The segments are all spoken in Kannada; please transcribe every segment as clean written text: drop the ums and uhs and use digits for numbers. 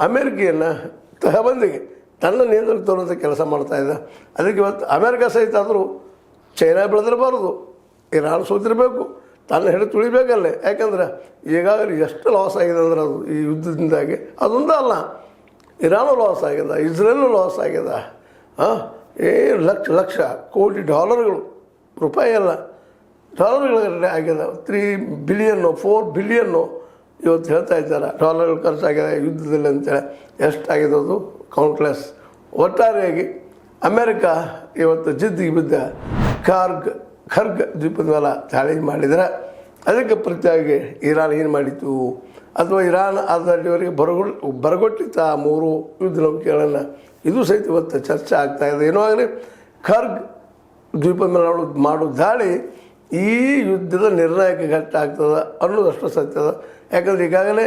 ಅಮೇರಿಕೆಯನ್ನು ತಹಬಂದಿಗೆ ತನ್ನ ನಿಯಂತ್ರಣ ತರುವಂಥ ಕೆಲಸ ಮಾಡ್ತಾಯಿದ್ದ. ಅದಕ್ಕೆ ಇವತ್ತು ಅಮೇರಿಕ ಸಹಿತ ಆದರೂ ಚೈನಾ ಬೆಳೆದಿರಬಾರ್ದು, ಇರಾನ್ ಸೋತಿರಬೇಕು, ತನ್ನ ಹಿಡಿದು ತುಳಿಬೇಕಲ್ಲೇ. ಯಾಕಂದ್ರೆ ಈಗಾಗಲೇ ಎಷ್ಟು ಲಾಸ್ ಆಗಿದೆ ಅಂದ್ರೆ ಅದು ಈ ಯುದ್ಧದಿಂದಾಗಿ ಅದೊಂದು ಅಲ್ಲ, ಇರಾನು ಲಾಸ್ ಆಗಿದೆ, ಇಸ್ರೇಲು ಲಾಸ್ ಆಗಿದೆ. ಲಕ್ಷ ಲಕ್ಷ ಕೋಟಿ ಡಾಲರ್ಗಳು, ರೂಪಾಯಿ ಅಲ್ಲ ಡಾಲರ್ಗಳು ಆಗಿದೆ. 3 ಬಿಲಿಯನ್ನು 4 ಬಿಲಿಯನ್ನು ಇವತ್ತು ಹೇಳ್ತಾ ಇದ್ದಾರೆ ಡಾಲರ್ಗಳು ಖರ್ಚಾಗಿದೆ ಯುದ್ಧದಲ್ಲಿ ಅಂತೇಳಿ. ಎಷ್ಟಾಗಿದೆ ಅದು ಕೌಂಟ್ಲೆಸ್. ಒಟ್ಟಾರೆಯಾಗಿ ಅಮೇರಿಕಾ ಇವತ್ತು ಜಿದ್ದಿಗೆ ಬಿದ್ದ ಖರ್ಗ್ ದ್ವೀಪದ ಮೇಲೆ ದಾಳಿ ಮಾಡಿದರೆ ಅದಕ್ಕೆ ಪ್ರತಿಯಾಗಿ ಇರಾನ್ ಏನು ಮಾಡಿತು, ಅಥವಾ ಇರಾನ್ ಅದರವರೆಗೆ ಬರಗೊಟ್ಟಿತ್ತ 3 ಯುದ್ಧ ನೌಕೆಗಳನ್ನು, ಇದು ಸಹಿತ ಇವತ್ತು ಚರ್ಚೆ ಆಗ್ತಾಯಿದೆ. ಏನೋ ಆಗಲಿ ಖರ್ಗ್ ದ್ವೀಪದ ಮೇಲೆ ಮಾಡೋ ದಾಳಿ ಈ ಯುದ್ಧದ ನಿರ್ಣಾಯಕ ಘಟ್ಟ ಆಗ್ತದೆ ಅನ್ನೋದಷ್ಟು ಸತ್ಯದ. ಯಾಕಂದರೆ ಈಗಾಗಲೇ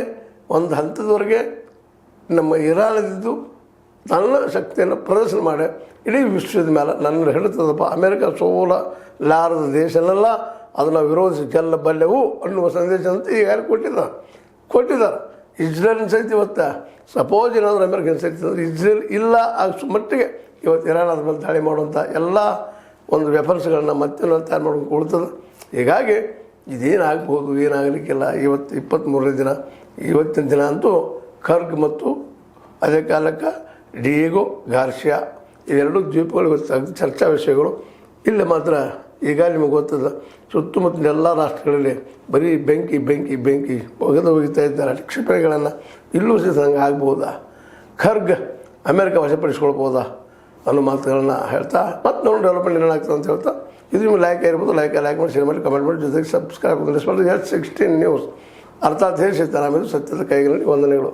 ಒಂದು ಹಂತದವರೆಗೆ ನಮ್ಮ ಇರಾನದಿದ್ದು ತನ್ನ ಶಕ್ತಿಯನ್ನು ಪ್ರದರ್ಶನ ಮಾಡಿ ಇಡೀ ವಿಶ್ವದ ಮೇಲೆ ನನ್ನ ಹೇಳ್ತದಪ್ಪ, ಅಮೇರಿಕ ಸೋಲಾರದ ದೇಶನೆಲ್ಲ ಅದನ್ನು ವಿರೋಧಿಸಿ ಗೆಲ್ಲಬಲ್ಲೆವು ಅನ್ನುವ ಸಂದೇಶ ಅಂತ ಈಗಾಗಲೇ ಕೊಟ್ಟಿದ್ದಾರೆ. ಇಸ್ರೇಲಿನ ಸಹಿತ ಇವತ್ತು ಸಪೋಸ್ ಏನಾದರೂ ಅಮೇರಿಕನ್ ಸಹಿತ ಇಸ್ರೇಲ್ ಇಲ್ಲ ಆಗೋ ಮಟ್ಟಿಗೆ ಇವತ್ತು ಇರಾನ್ ಅದ್ರ ಮೇಲೆ ದಾಳಿ ಮಾಡುವಂಥ ಎಲ್ಲ ಒಂದು ವೆಪನ್ಸ್ಗಳನ್ನ ಮತ್ತೆ ತಯಾರು ಮಾಡ್ಕೊಂಡು ಕೊಡ್ತದೆ. ಹೀಗಾಗಿ ಇದೇನಾಗ್ಬೋದು, ಏನಾಗಲಿಕ್ಕಿಲ್ಲ. ಇವತ್ತು 23ನೇ ದಿನ, ಇವತ್ತಿನ ದಿನ ಅಂತೂ ಖರ್ಗ್ ಮತ್ತು ಅದೇ ಕಾಲಕ್ಕೆ ಡಿಯೇಗೋ ಗಾರ್ಸಿಯಾ ಇವೆರಡು ದ್ವೀಪಗಳು ಇವತ್ತು ಚರ್ಚಾ ವಿಷಯಗಳು. ಇಲ್ಲಿ ಮಾತ್ರ ಈಗ ನಿಮಗೆ ಗೊತ್ತದ ಸುತ್ತಮುತ್ತಲ ಎಲ್ಲ ರಾಷ್ಟ್ರಗಳಲ್ಲಿ ಬರೀ ಬೆಂಕಿ ಬೆಂಕಿ ಬೆಂಕಿ ಒಗೆದು ಇದ್ದಾರೆ ಕ್ಷಿಪಣಿಗಳನ್ನು. ಇಲ್ಲೂ ಸಹಿತ ಹಂಗೆ ಆಗ್ಬೋದಾ, ಖರ್ಗ್ ಅಮೇರಿಕ ವಶಪಡಿಸ್ಕೊಳ್ಬೋದಾ ಅನ್ನೋ ಮಾತುಗಳನ್ನು ಹೇಳ್ತಾ ಮತ್ತು ನೋಡಿ ಡೆವಲಪ್ಮೆಂಟ್ ಏನಾಗ್ತದೆ ಅಂತ ಹೇಳ್ತಾ, ಇದು ನಿಮ್ಗೆ ಲೈಕ್ ಆಗಿರ್ಬೋದು, ಲೈಕ್ ಮಾಡಿ, ಶೇರ್ ಮಾಡಿ, ಕಮೆಂಟ್ ಮಾಡಿ, ಜೊತೆಗೆ ಸಬ್ಸ್ಕ್ರೈಬ್ ಮಾಡಿ. S16 ನ್ಯೂಸ್ ಅರ್ಥಾತ್ ಹೇಳಿ ಸತ್ಯದ ಕೈಗಳಲ್ಲಿ ವಂದನೆಗಳು.